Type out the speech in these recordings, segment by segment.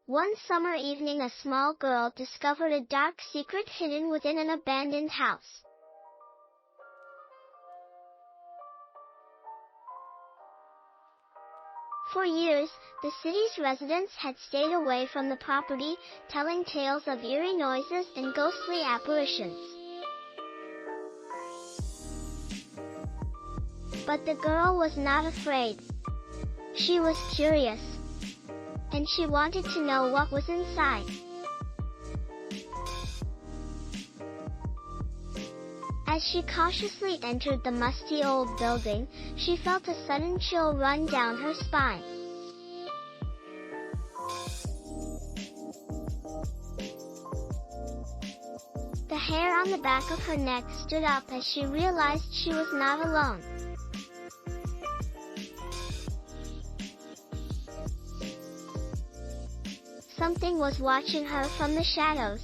One summer evening, a small girl discovered a dark secret hidden within an abandoned house. For years, the city's residents had stayed away from the property, telling tales of eerie noises and ghostly apparitions. But the girl was not afraid. She was curious, and she wanted to know what was inside. As she cautiously entered the musty old building, she felt a sudden chill run down her spine. The hair on the back of her neck stood up as she realized she was not alone. Something was watching her from the shadows.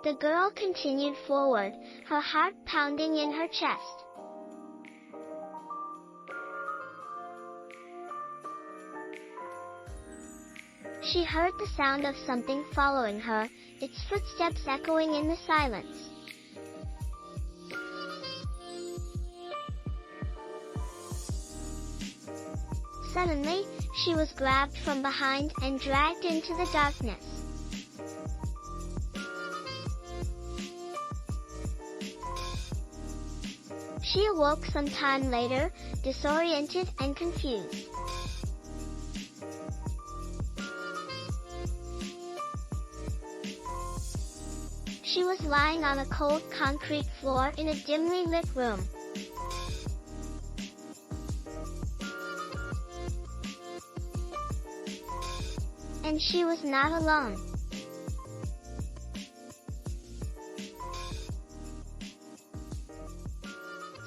The girl continued forward, her heart pounding in her chest. She heard the sound of something following her, its footsteps echoing in the silence. Suddenly, she was grabbed from behind and dragged into the darkness. She awoke some time later, disoriented and confused. She was lying on a cold concrete floor in a dimly lit room. And she was not alone.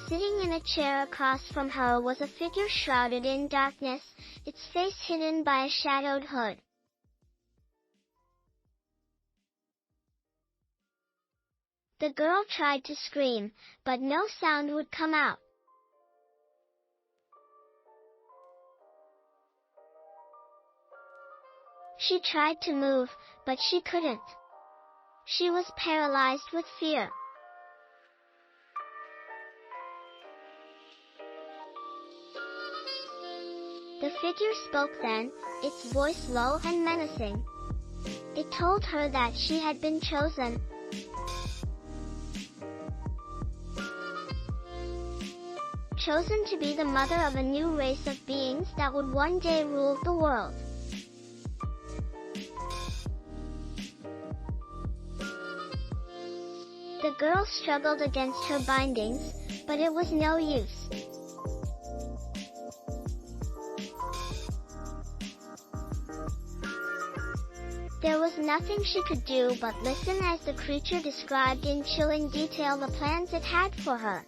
Sitting in a chair across from her was a figure shrouded in darkness, its face hidden by a shadowed hood. The girl tried to scream, but no sound would come out. She tried to move, but she couldn't. She was paralyzed with fear. The figure spoke then, its voice low and menacing. It told her that she had been chosen. Chosen to be the mother of a new race of beings that would one day rule the world. The girl struggled against her bindings, but it was no use. There was nothing she could do but listen as the creature described in chilling detail the plans it had for her.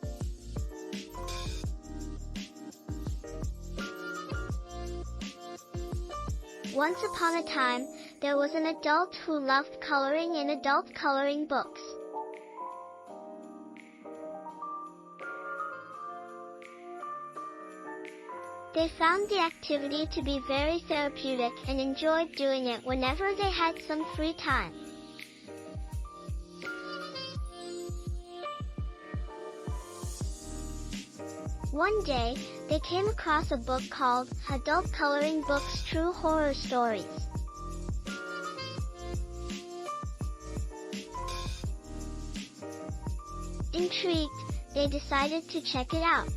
Once upon a time, there was an adult who loved coloring in adult coloring books. They found the activity to be very therapeutic and enjoyed doing it whenever they had some free time. One day, they came across a book called Adult Coloring Books True Horror Stories. Intrigued, they decided to check it out.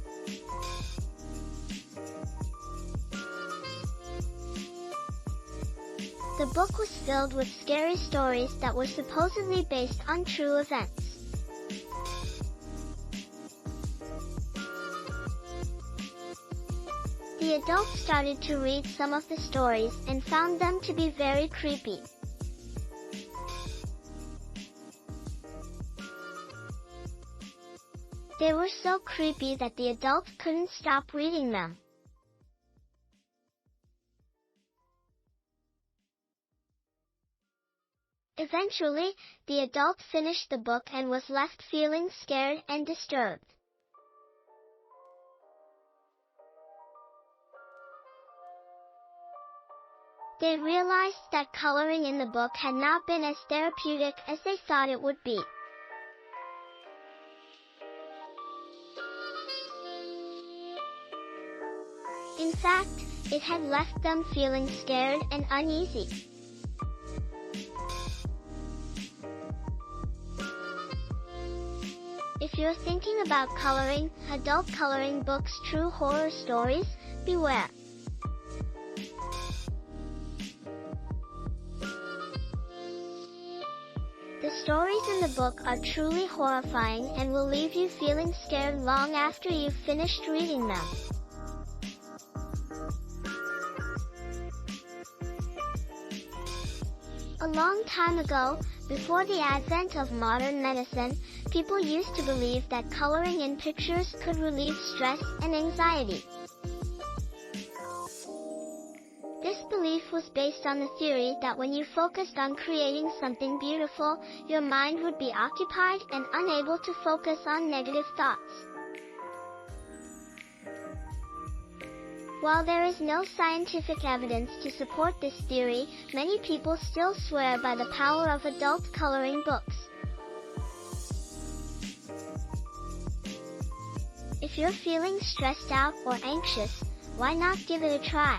The book was filled with scary stories that were supposedly based on true events. The adults started to read some of the stories and found them to be very creepy. They were so creepy that the adults couldn't stop reading them. Eventually, the adult finished the book and was left feeling scared and disturbed. They realized that coloring in the book had not been as therapeutic as they thought it would be. In fact, it had left them feeling scared and uneasy. If you're thinking about coloring adult coloring books, true horror stories, beware. The stories in the book are truly horrifying and will leave you feeling scared long after you've finished reading them. A long time ago, before the advent of modern medicine, people used to believe that coloring in pictures could relieve stress and anxiety. This belief was based on the theory that when you focused on creating something beautiful, your mind would be occupied and unable to focus on negative thoughts. While there is no scientific evidence to support this theory, many people still swear by the power of adult coloring books. If you're feeling stressed out or anxious, why not give it a try?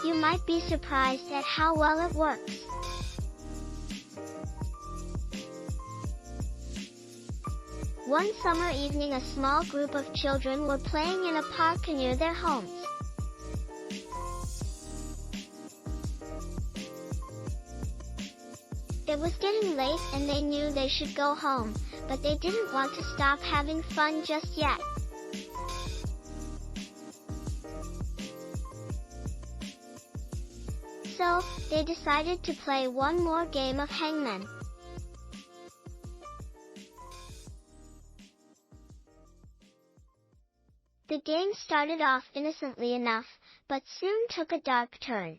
You might be surprised at how well it works. One summer evening, a small group of children were playing in a park near their homes. It was getting late and they knew they should go home, but they didn't want to stop having fun just yet. So, they decided to play one more game of hangman. The game started off innocently enough, but soon took a dark turn.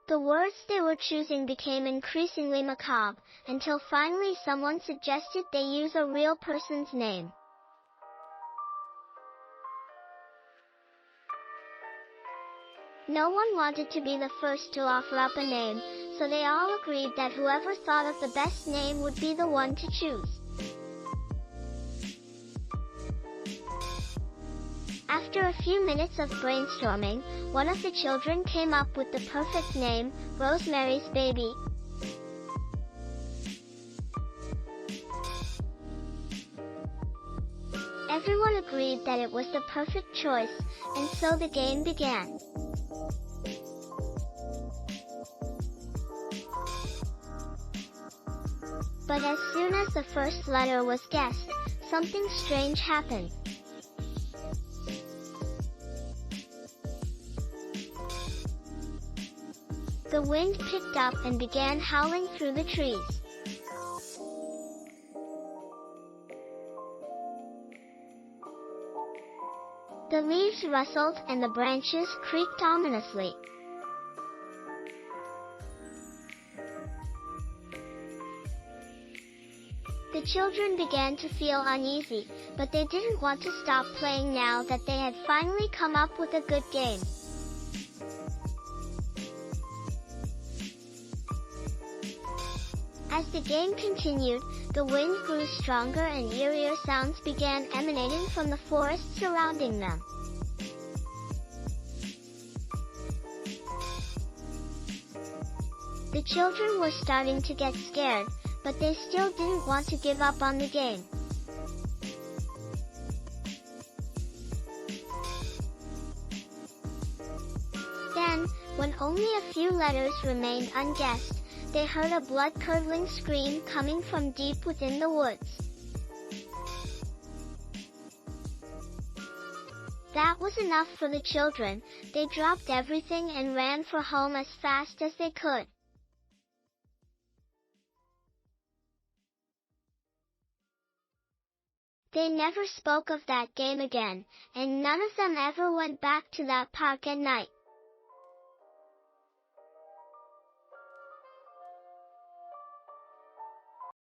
The words they were choosing became increasingly macabre, until finally someone suggested they use a real person's name. No one wanted to be the first to offer up a name, so they all agreed that whoever thought of the best name would be the one to choose. After a few minutes of brainstorming, one of the children came up with the perfect name, Rosemary's Baby. Everyone agreed that it was the perfect choice, and so the game began. But as soon as the first letter was guessed, something strange happened. The wind picked up and began howling through the trees. The leaves rustled and the branches creaked ominously. The children began to feel uneasy, but they didn't want to stop playing now that they had finally come up with a good game. As the game continued, the wind grew stronger and eerier sounds began emanating from the forest surrounding them. The children were starting to get scared, but they still didn't want to give up on the game. Then, when only a few letters remained unguessed, they heard a blood-curdling scream coming from deep within the woods. That was enough for the children. They dropped everything and ran for home as fast as they could. They never spoke of that game again, and none of them ever went back to that park at night.